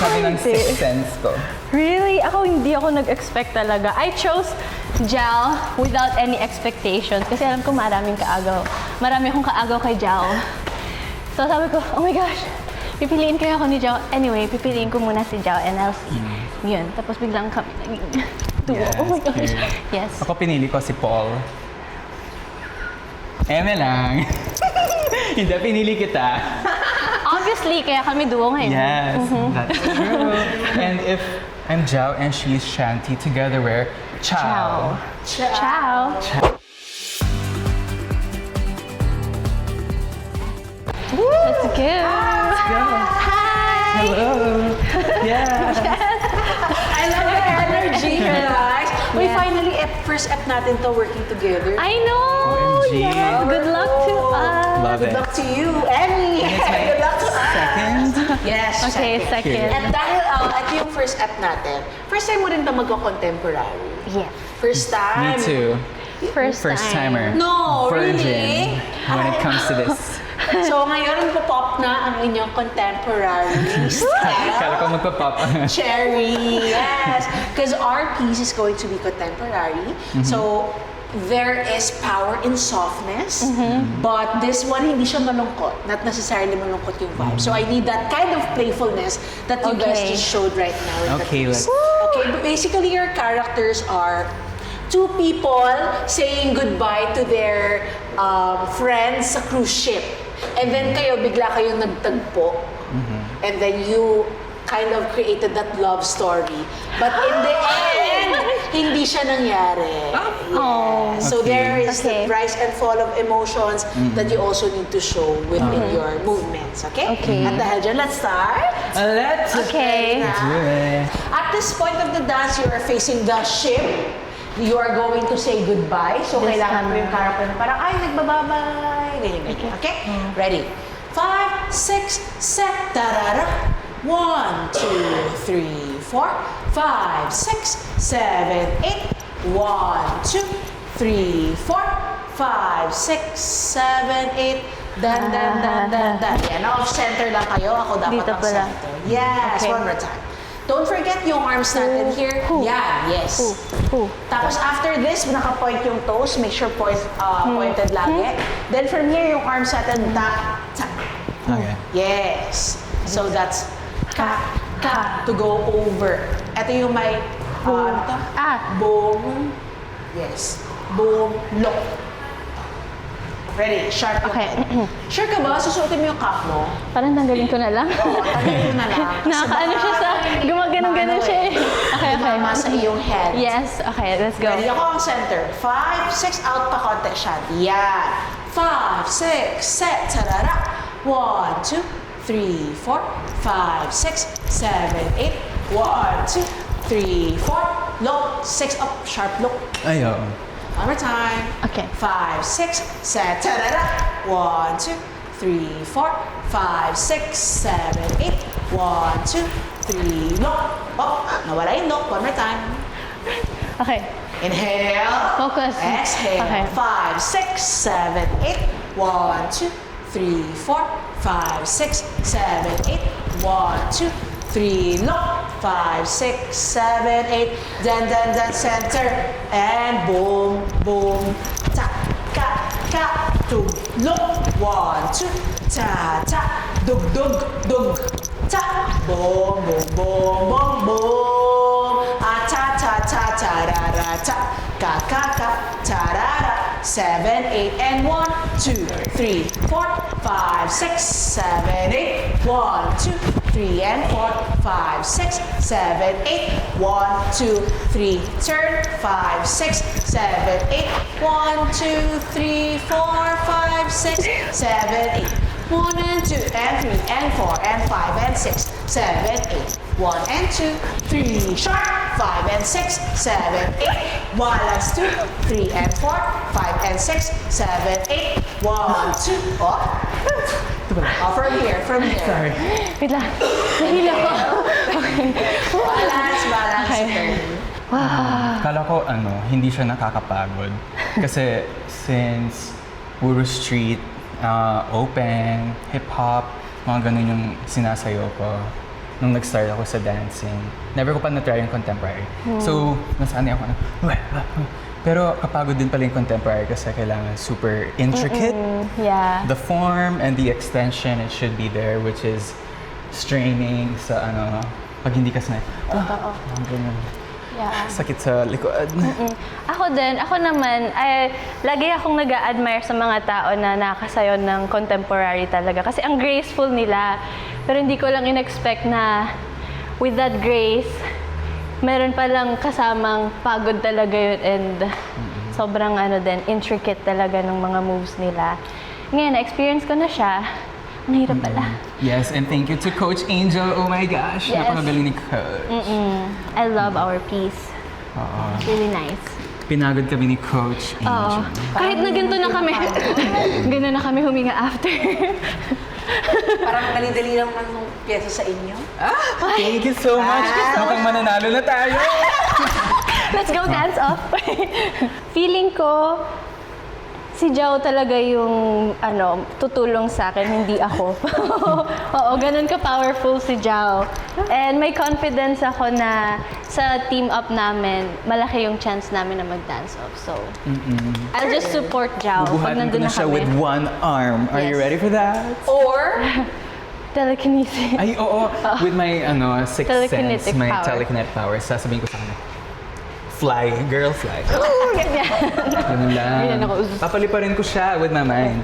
sabi ng sixth sense ko. Really? Hindi ako nag-expect talaga. I chose Jal without any expectations kasi alam ko maraming kaagaw. Marami akong kaagaw kay Jal. So sabi ko, oh my gosh, pipiliin kaya ako ni Jal. Anyway, pipiliin ko muna si Jal and I'll see. Yun. Tapos biglang kami naging duo. Yes, Oh my gosh. cute. Yes. Ako pinili ko si Paul. Eme lang. Hindi, pinili kita. Obviously, kaya kami duo ngayon. Yes, that's true. And if I'm Jao and she's Shanti, together we're Chow. Ciao. Let's go. Hi. Hello. Yeah. I love the energy, guys. We Yeah. finally, first ep natin to working together. I know. OMG. Yes. Good luck to us. Love Good it. luck to you, Emmy. And it's my Good luck to us. second. Yes, Okay, second. And dahil ito yung first ep natin, first time mo rin ba magko-contemporary? Yes. First time? Me too. First timer. No, Virgin really? when it comes to this. So ngayon, pop na ang inyong contemporary style. Kala ko magpa-pop. Cherry, yes. Because our piece is going to be contemporary. So, there is power in softness. But this one, hindi siya malungkot. Not necessarily malungkot yung vibe. So, I need that kind of playfulness that you guys Okay. just showed right now. in the Okay, piece. let's- Okay, but basically your characters are two people saying goodbye to their friends sa cruise ship. And then bigla kayo nagtagpo. And then you kind of created that love story. But in the end, hindi siya nangyari. Oh. So Okay. there is Okay. the rise and fall of emotions that you also need to show within your movements. Okay? Okay. At dahil dyan, let's start. Let's Okay. do it. At this point of the dance, you are facing the ship. You are going to say goodbye. So, This kailangan mo time. yung character na parang, ay, nagbababay. Ganyan. Okay? Ready? 5, 6, set, tarara. 1, 2, 3, 4, 5, 6, 7, 8. 1, 2, 3, 4, 5, 6, 7, 8. Dan. Yan, off-center lang kayo. Ako dapat Dito ang pala. center. Yes, Okay. one more time. Don't forget yung arms natin here. Who? Yan, yes. Who? Tapos after this, naka-point yung toes. Make sure pointed lagi. Then from here, yung arms natin, tap. Okay. Yes. So that's ka to go over. Ito yung may, ano to? Boom. Yes. Boom, look. Ready? Sharp look. Okay. Sure ka ba? Susuotin mo yung cap mo? Parang tanggalin ko na lang. Oo, tanggalin mo na lang. Kasi Nakakaano baka- siya sa gumagano-gano siya eh. Okay. Mama sa iyong head. Yes. Okay, let's go. Ready? Ako ang center. 5, 6, out pa konti siya. Yan. 5, 6, set. Tarara. 1, 2, 3, 4, 5, 6, 7, 8. 1, 2, 3, 4. Look. 6 up. Sharp look. Ayaw. One more time. Okay. 5, 6, set. Tarara. 1, 2, 3, 4, 5, 6, 7, 8. 1, 2, 3, look. Oh, nawala yung look. One more time. Okay. Inhale. Focus. Exhale. Okay. 5, 6, 7, 8. 1, 2, 3, 4, 5, 6, 7, 8. 1, 2, 3, look. 5, 6, 7, 8. Then, center. And boom, boom. Ta, ka, tug, look. 1, 2, ta, dug, ta. Boom, boom, boom, boom, boom. Ah, ta, tarara, ta. Ka, tarara. 7, 8, and 1, 2, 3, 4, 5, 6, 7, 8. 1, 2, 3, and 4, 5, 6, 7, 8. 1, 2, 3, turn. 5, 6, 7, 8. 1, 2, 3, 4, 5, 6, 7, 8. 1 and 2 and 3 and 4 and 5 and 6, 7, 8. 1 and 2, 3, sharp. 5 and 6, 7, 8. Balance 2, 3 and 4, 5 and 6, 7, 8. 1, 2, oh. From here. Sorry. Wait lang. Nahila ko. Okay. Balance. Okay. Wow. Kala ko hindi siya nakakapagod. Kasi since puro street, open, hip-hop, mga ganun yung sinasayo ko. nung nag-start ako sa dancing. Never ko pa na-try yung contemporary. So, nasanay ako na, pero kapagod din pala yung contemporary kasi kailangan super intricate. Yeah. The form and the extension, it should be there, which is straining sa pag hindi ka sanay. Ganun. Yeah. Sakit sa likod. Ako naman, lagi akong nag-a-admire sa mga tao na nakasayaw ng contemporary talaga. Kasi ang graceful nila. Pero hindi ko lang in-expect na with that grace, meron palang kasamang pagod talaga yun and sobrang intricate talaga ng mga moves nila. Ngayon, na-experience ko na siya. Ang hirap pala. Yes, and thank you to Coach Angel. Oh my gosh, Yes. napakagaling ni Coach. I love our piece. Really nice. Pinagod kami ni Coach Oo. Angel. Kahit na ganito na kami, gano'n na kami huminga after. Parang dali-dali lang ang pyesa sa inyo. Thank you so much. Mukhang mananalo na tayo. Let's go dance off. Feeling ko, si Jao talaga yung tutulong sa akin, hindi ako. Oo, ganun ka-powerful si Jao. And may confidence ako na sa team up namin, malaki yung chance namin na mag-dance off. So, I'll just support Jao pag Bubuhatin ko nandun na na siya kami. with one arm. Are you Yes. ready for that? Or, Telekinesis. Ay, oo. With my sixth Telekinetic sense, my power. telekinetic power, sasabihin ko sa kanya, fly, girl, fly. Ganyan. Ganun lang. Ganyan ako. Papaliparin ko siya with my mind.